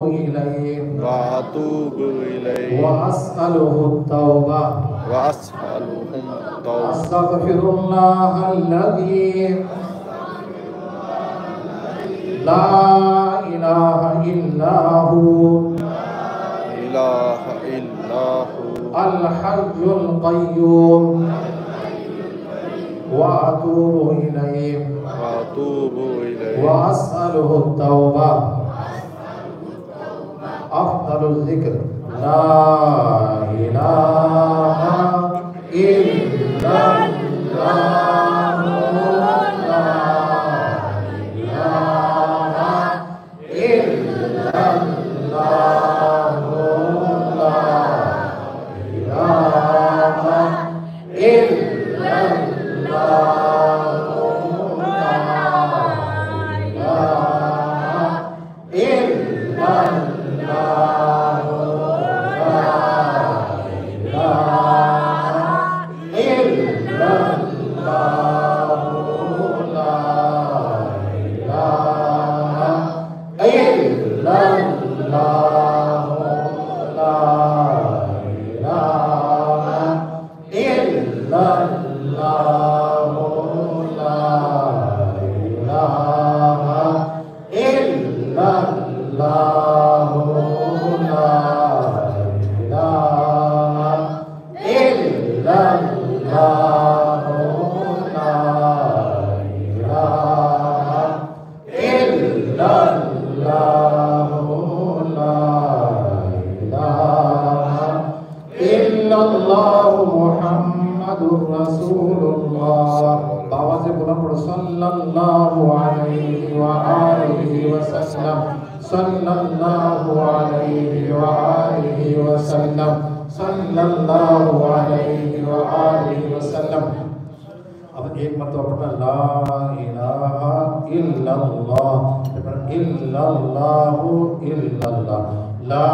إليه وأتوب إليه وأسأله التوبة وأسألهم التوبة أستغفر الله الذي لا إله إلا هو إله إلا هو الحي القيوم وأتوب إليه وأتوب إليه وأسأله التوبة أفضل الذكر لا إله إلا الله لا إله إلا الله لا إله إلا الله لا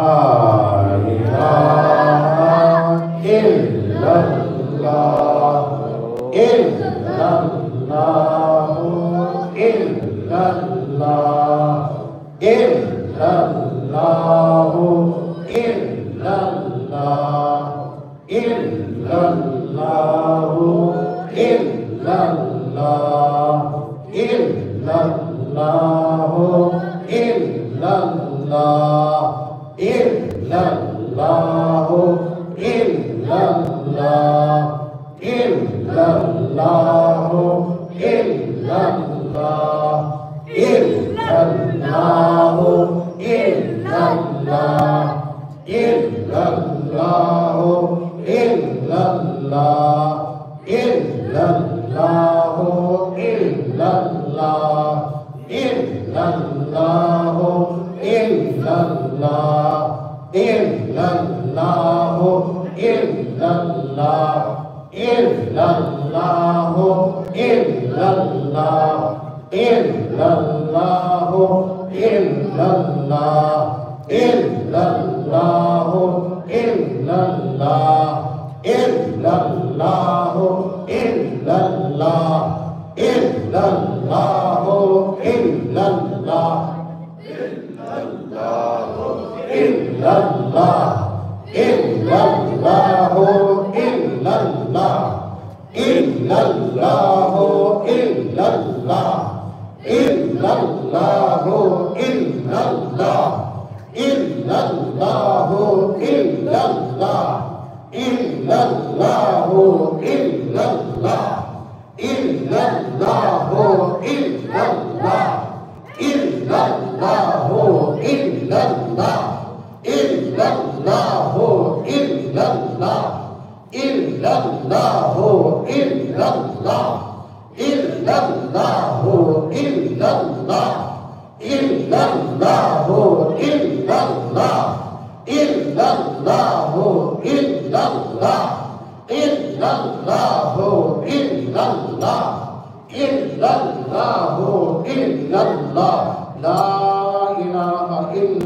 إله إلا